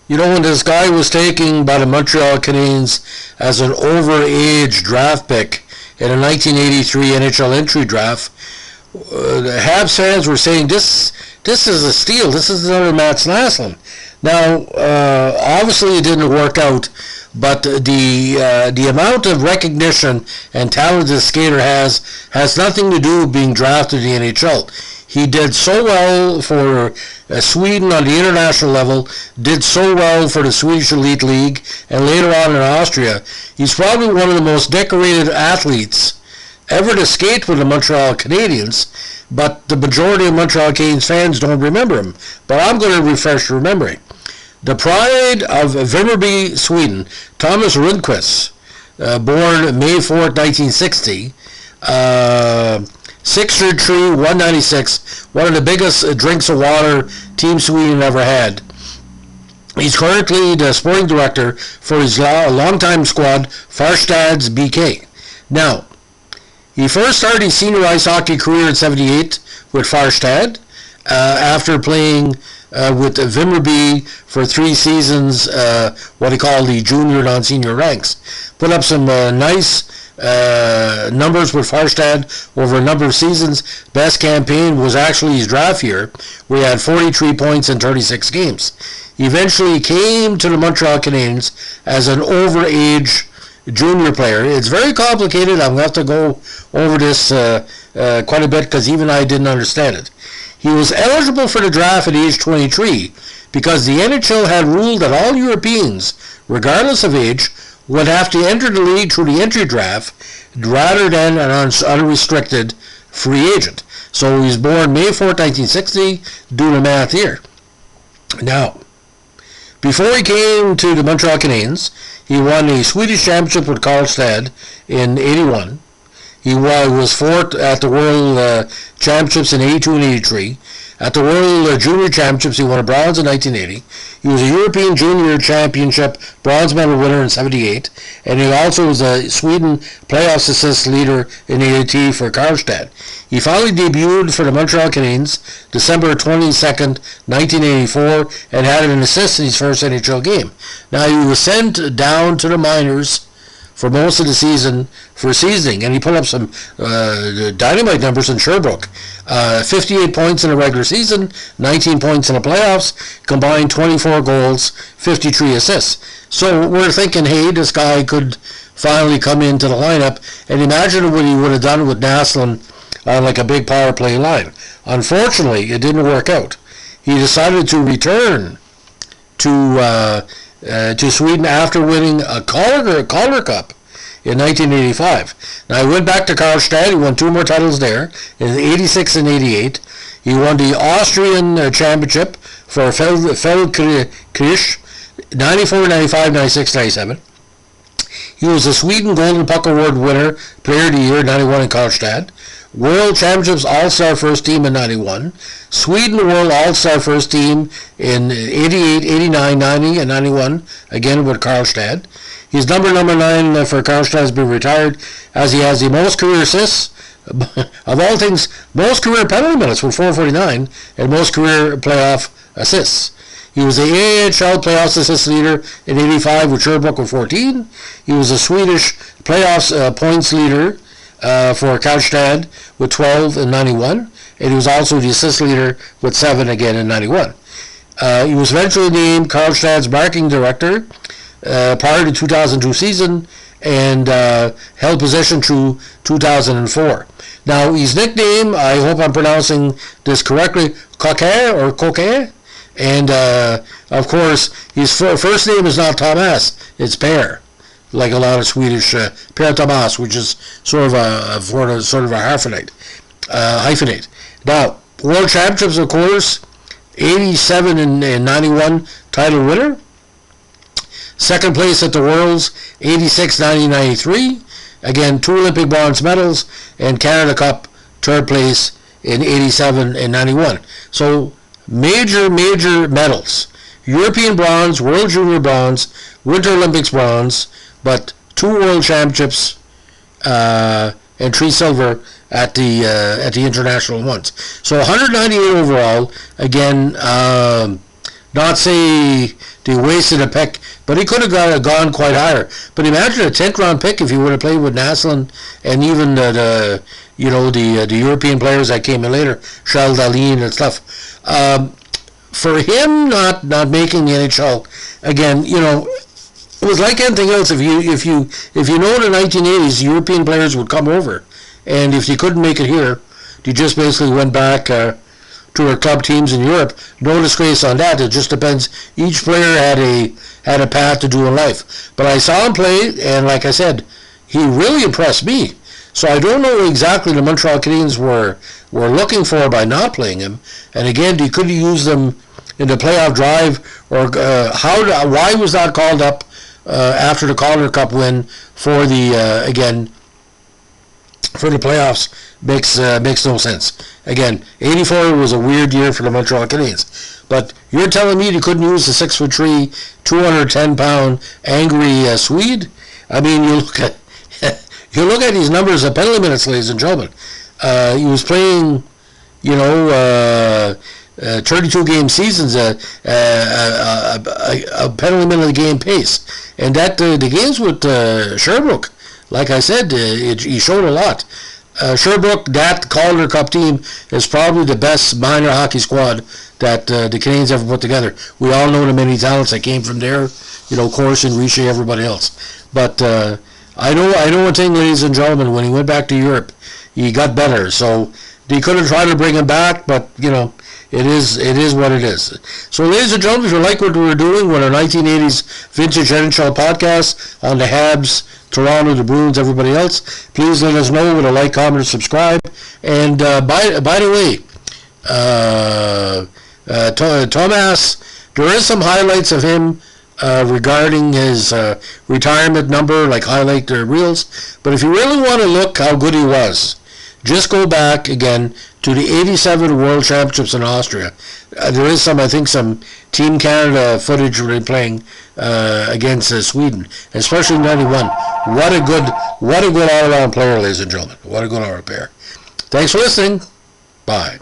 You know, when this guy was taken by the Montreal Canadiens as an overage draft pick in a 1983 NHL entry draft, the Habs fans were saying this is a steal. This is another Mats Naslund. Now, obviously, it didn't work out, but the amount of recognition and talent this skater has nothing to do with being drafted in the NHL. He did so well for Sweden on the international level, did so well for the Swedish Elite League, and later on in Austria. He's probably one of the most decorated athletes ever to skate with the Montreal Canadiens, but the majority of Montreal Canadiens fans don't remember him. But I'm going to refresh your memory. The pride of Vimmerby, Sweden, Thomas Rundqvist, born May 4th, 1960, 6'3", 196, one of the biggest drinks of water Team Sweden ever had. He's currently the sporting director for his longtime squad, Farstad's BK. Now, he first started his senior ice hockey career in '78 with Farstad, after playing with Vimmerby for 3 seasons, what he called the junior non-senior ranks. Put up some nice numbers with Farstad over a number of seasons. Best campaign was actually his draft year, where he had 43 points in 36 games. He eventually came to the Montreal Canadiens as an overage junior player. It's very complicated. I'm going to have to go over this quite a bit because even I didn't understand it. He was eligible for the draft at age 23 because the NHL had ruled that all Europeans, regardless of age, would have to enter the league through the entry draft rather than an unrestricted free agent. So he was born May 4, 1960. Do the math here. Now, before he came to the Montreal Canadiens, he won the Swedish Championship with Karlstad in '81. He was fourth at the World Championships in '82 and '83. At the World Junior Championships, he won a bronze in 1980. He was a European Junior Championship bronze medal winner in '78, and he also was a Sweden playoffs assist leader in '82 for Karlstad. He finally debuted for the Montreal Canadiens December 22nd, 1984, and had an assist in his first NHL game. Now, he was sent down to the minors for most of the season for seasoning, and he put up some dynamite numbers in Sherbrooke. 58 points in the regular season, 19 points in the playoffs, combined 24 goals, 53 assists. So we're thinking, hey, this guy could finally come into the lineup, and imagine what he would have done with Naslund on like a big power play line. Unfortunately, it didn't work out. He decided to return to Sweden after winning a Calder Cup in 1985. Now, he went back to Karlstad. He won 2 more titles there in '86 and '88. He won the Austrian Championship for Feldkirch, 94, 95, 96, 97. He was a Sweden Golden Puck Award winner, Player of the Year, 91 in Karlstad. World Championships All-Star First Team in 91. Sweden World All-Star First Team in 88, 89, 90, and 91, again with Karlstad. He's number 9 for Karlstad, has been retired, as he has the most career assists, of all things, most career penalty minutes with 449, and most career playoff assists. He was the AHL playoffs assist leader in '85 with Sherbrooke with 14. He was a Swedish playoffs points leader for Karlstad with 12 in '91, and he was also the assist leader with 7 again in '91. He was eventually named Karlstad's marketing director prior to 2002 season, and held position through 2004. Now, his nickname, I hope I'm pronouncing this correctly, Coquet, and of course, his first name is not Thomas, it's Per, like a lot of Swedish, Per Thomas, which is sort of a hyphenate. Now, World Championships, of course, 87 and 91 title winner. Second place at the Worlds, 86, 90, 93. Again, 2 Olympic bronze medals, and Calder Cup, third place in 87 and 91. So, major medals. European bronze, World Junior bronze, Winter Olympics bronze, but 2 World Championships and 3 silver at the international ones. So 198 overall. Again, not say they wasted a pick, but he could have gone quite higher. But imagine a 10th round pick if he would have played with Naslund and even the European players that came in later, Charles Dahlin and stuff. For him not making the NHL again, it was like anything else. If you know in the 1980s, European players would come over, and if they couldn't make it here, they just basically went back to their club teams in Europe. No disgrace on that. It just depends. Each player had a path to do in life. But I saw him play, and like I said, he really impressed me. So I don't know exactly the Montreal Canadiens were looking for by not playing him. And again, they could have used them in the playoff drive, or why was that called up after the Calder Cup win for the for the playoffs makes no sense. Again, 84 was a weird year for the Montreal Canadiens. But you're telling me they couldn't use the 6'3", 210-pound angry Swede? I mean, you look at these numbers of penalty minutes, ladies and gentlemen. He was playing, 32 game seasons, a penalty minute a game pace, and that the games with Sherbrooke, like I said, he showed a lot. Sherbrooke, that Calder Cup team, is probably the best minor hockey squad that the Canadiens ever put together. We all know the many talents that came from there, Corson, Richer, everybody else. But I know one thing, ladies and gentlemen, when he went back to Europe, he got better. So they could have tried to bring him back, but it is what it is. So, ladies and gentlemen, if you like what we're doing with our 1980s Vintage NHL podcast on the Habs, Toronto, the Bruins, everybody else, please let us know with a like, comment, and subscribe. And by the way, Thomas, there is some highlights of him regarding his retirement number, like highlight the reels. But if you really want to look how good he was, just go back again to the 87 World Championships in Austria. There is some Team Canada footage where they're playing against Sweden, especially in 91. What a good all-around player, ladies and gentlemen. What a good all-around player. Thanks for listening. Bye.